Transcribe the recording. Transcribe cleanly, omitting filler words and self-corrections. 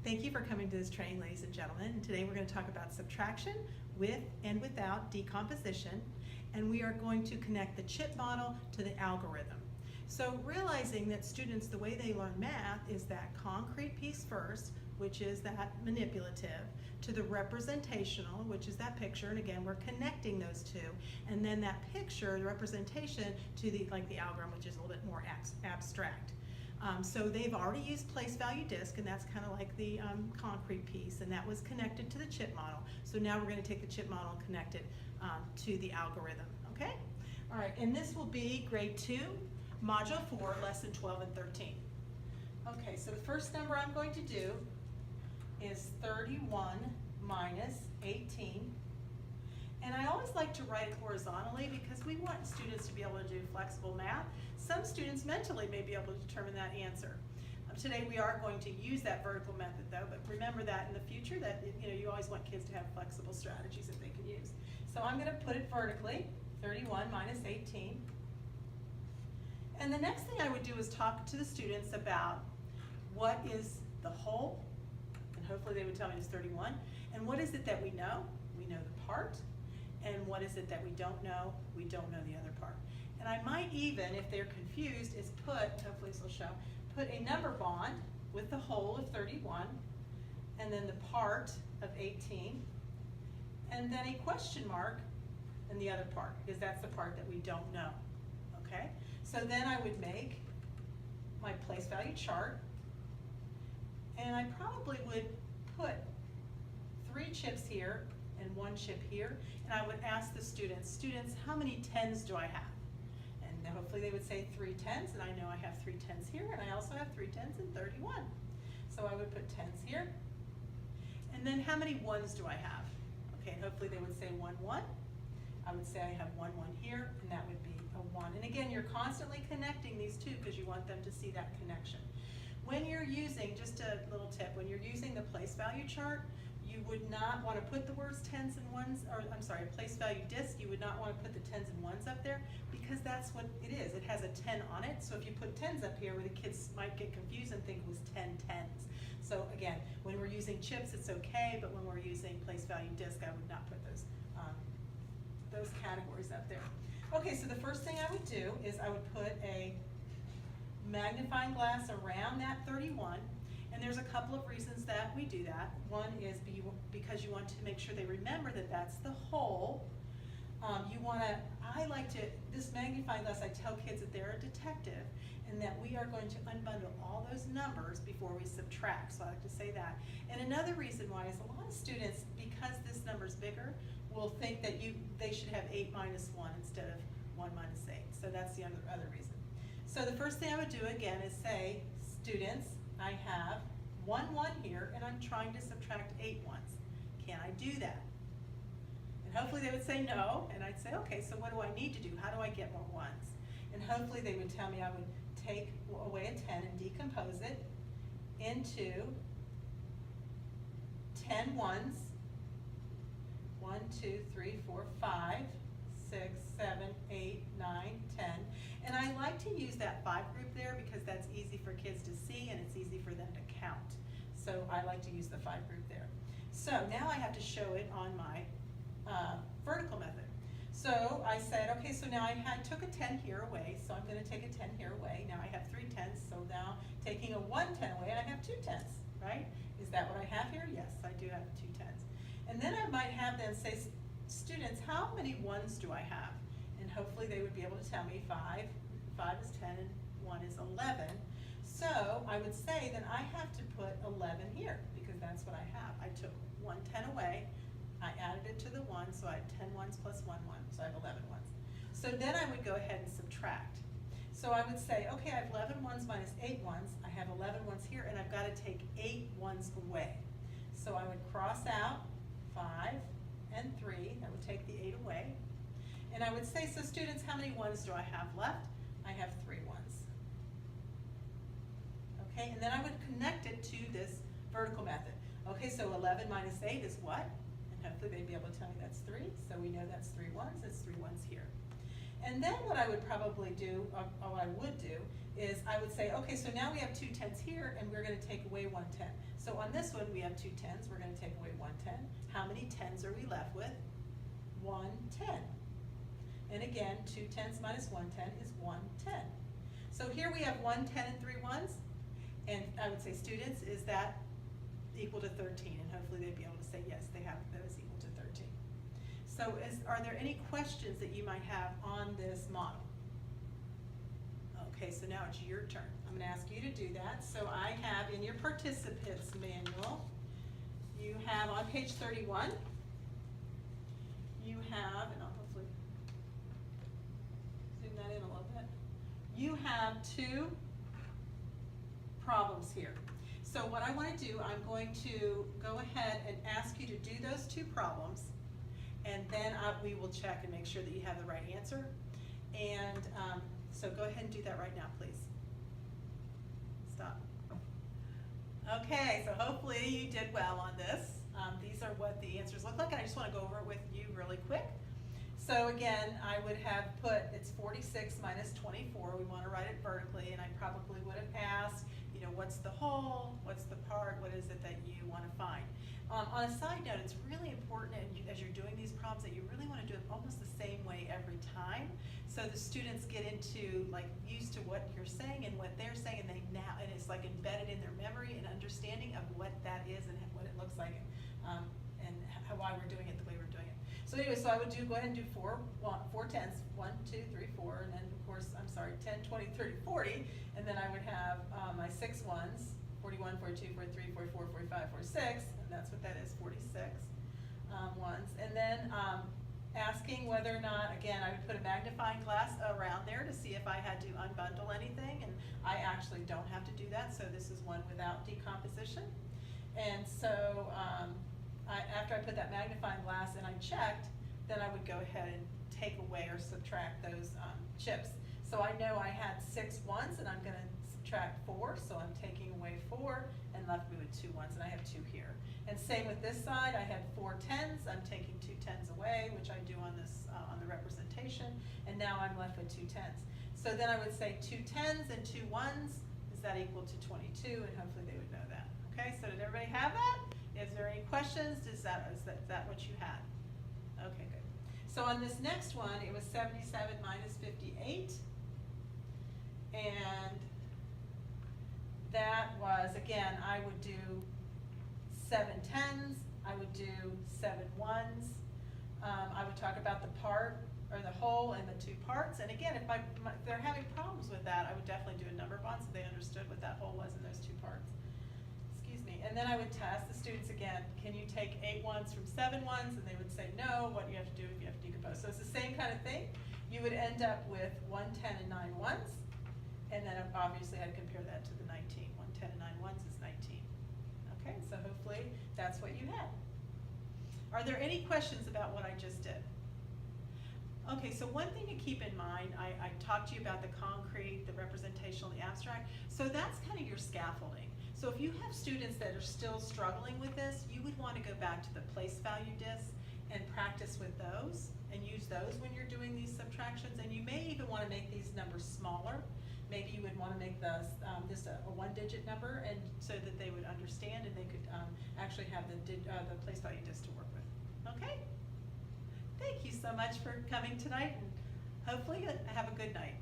Thank you for coming to this training, ladies and gentlemen. And today we're going to talk about subtraction with and without decomposition, and we are going to connect the chip model to the algorithm. So realizing that students, the way they learn math is that concrete piece first, which is that manipulative, to the representational, which is that picture, and again, we're connecting those two, and then that picture, the representation, to the algorithm, which is a little bit more abstract. So they've already used place value disk, and that's kind of like the concrete piece, and that was connected to the chip model. So now we're going to take the chip model and connect it to the algorithm, okay? All right, and this will be grade 2, module 4, lesson 12 and 13. Okay, so the first number I'm going to do is 31 minus 18. And I always like to write it horizontally because we want students to be able to do flexible math. Some students mentally may be able to determine that answer. Today we are going to use that vertical method though, but remember that in the future that you always want kids to have flexible strategies that they can use. So I'm going to put it vertically, 31 minus 18. And the next thing I would do is talk to the students about what is the whole, and hopefully they would tell me it's 31, and what is it that we know? We know the part. And what is it that we don't know? We don't know the other part. And I might even, if they're confused, is hopefully this will show, put a number bond with the whole of 31, and then the part of 18, and then a question mark in the other part, because that's the part that we don't know, okay? So then I would make my place value chart, and I probably would put 3 chips here and 1 chip here, and I would ask the students, how many 10s do I have? And hopefully they would say 3 10s, and I know I have 3 10s here, and I also have 3 10s and 31. So I would put 10s here. And then how many 1s do I have? Okay, and hopefully they would say 1 1. I would say I have 1 1 here, and that would be a 1. And again, you're constantly connecting these two because you want them to see that connection. When you're using, just a little tip, when you're using the place value chart, you would not want to put the words 10s and 1s, or I'm sorry, place value disk, you would not want to put the 10s and 1s up there because that's what it is. It has a 10 on it, so if you put 10s up here, the kids might get confused and think it was 10 10s. So again, when we're using chips, it's okay, but when we're using place value disk, I would not put those categories up there. Okay, so the first thing I would do is I would put a magnifying glass around that 31. And there's a couple of reasons that we do that. One is because you want to make sure they remember that that's the whole. This magnifying glass, I tell kids that they're a detective and that we are going to unbundle all those numbers before we subtract. So I like to say that. And another reason why is a lot of students, because this number's bigger, will think that they should have 8 minus 1 instead of 1 minus 8. So that's the other reason. So the first thing I would do again is say, students, I have 1 1 here, and I'm trying to subtract 8 1s. Can I do that? And hopefully they would say no, and I'd say, okay, so what do I need to do? How do I get more 1s? And hopefully they would tell me I would take away a 10 and decompose it into 10 1s. 1, 2, 3, 4, 5, 6, 7, 8, 9, 10. And I like to use that 5 group there because that's easy for kids to see and it's easy for them to count. So I like to use the 5 group there. So now I have to show it on my vertical method. So I said, okay, so now I took a 10 here away, so I'm going to take a 10 here away. Now I have 3 10s, so now taking a 1 10 away, and I have 2 10s, right? Is that what I have here? Yes, I do have 2 10s. And then I might have them say, students, how many 1s do I have? And hopefully they would be able to tell me 5 is 10 and 1 is 11. So I would say that I have to put 11 here because that's what I have. I took 1 10 away, I added it to the 1, so I have 10 1s plus 1 1, so I have 11 1s. So then I would go ahead and subtract. So I would say, okay, I have 11 1s minus 8 1s, I have 11 1s here, and I've got to take 8 1s away. So I would cross out 5 and 3, that would take the 8 away. And I would say, so students, how many 1s do I have left? I have 3 1s. Okay, and then I would connect it to this vertical method. Okay, so 11 minus 8 is what? And hopefully they'd be able to tell me that's 3. So we know that's 3 1s, that's 3 1s here. And then what I would probably do, or what I would do, is I would say, okay, so now we have 2 10s here, and we're going to take away 1 10. So on this one, we have 2 10s. We're going to take away 1 10. How many 10s are we left with? 1 10. And again, 2 10s minus 1 10 is 1 10. So here we have 1 10 and 3 1s. And I would say, students, is that equal to 13? And hopefully they'd be able to say, yes, they have, that is equal to 13. So are there any questions that you might have on this model? Okay, so now it's your turn. I'm going to ask you to do that. So I have in your participants manual, you have on page 31, you have, and I'll hopefully zoom that in a little bit, you have 2 problems here. So what I want to do, I'm going to go ahead and ask you to do those 2 problems, and then we will check and make sure that you have the right answer. And so go ahead and do that right now, please. Stop. Okay, so hopefully you did well on this. These are what the answers look like, and I just want to go over it with you really quick. So again, I would have put, it's 46 minus 24. We want to write it vertically, and I probably would have asked, you know, what's the whole, what's the part, what is it that you want to find? On a side note, it's really important as you're doing these problems that you really want to do it almost the same way every time, so the students get into, like, used to what you're saying and what they're saying, and and it's like embedded in their memory and understanding of what that is and what it looks like, and why we're doing it the way we're doing it. So anyway, so I would go ahead and do 4 10s, 1, 2, 3, 4, and then of course, I'm sorry, 10, 20, 30, 40, and then I would have my 6 1s, 41, 42, 43, 44, 45, 46, and that's what that is, 46 ones. And then asking whether or not, again, I would put a magnifying glass around there to see if I had to unbundle anything, and I actually don't have to do that, so this is one without decomposition. And so after I put that magnifying glass and I checked, then I would go ahead and take away or subtract those chips. So I know I had 6 1s, and I'm going to subtract 4, so I'm taking away 4 and left me with 2 1s, and I have 2 here. And same with this side, I had 4 10s, I'm taking 2 10s away, which I do on this on the representation, and now I'm left with 2 10s. So then I would say 2 10s and 2 1s, is that equal to 22? And hopefully they would know that. Okay, so did everybody have that? Is there any questions? Is that what you had? Okay, good. So on this next one, it was 77 minus 58. And that was, again, I would do 7 10s, I would do 7 1s. I would talk about the part, or the whole, and the 2 parts. And again, if they're having problems with that, I would definitely do a number bond so they understood what that whole was in those 2 parts. And then I would test the students again, can you take 8 1s from 7 1s? And they would say no. What do you have to do if you have to decompose? So it's the same kind of thing. You would end up with 1 10 and 9 1s, and then obviously I'd compare that to the 19. 1 10 and 9 1s is 19. Okay, so hopefully that's what you had. Are there any questions about what I just did? Okay, so one thing to keep in mind, I talked to you about the concrete, the representational, the abstract. So that's kind of your scaffolding. So if you have students that are still struggling with this, you would want to go back to the place value discs and practice with those and use those when you're doing these subtractions. And you may even want to make these numbers smaller. Maybe you would want to make just a 1-digit number, and so that they would understand and they could actually have the place value disc to work with. Okay? Thank you so much for coming tonight, and hopefully have a good night.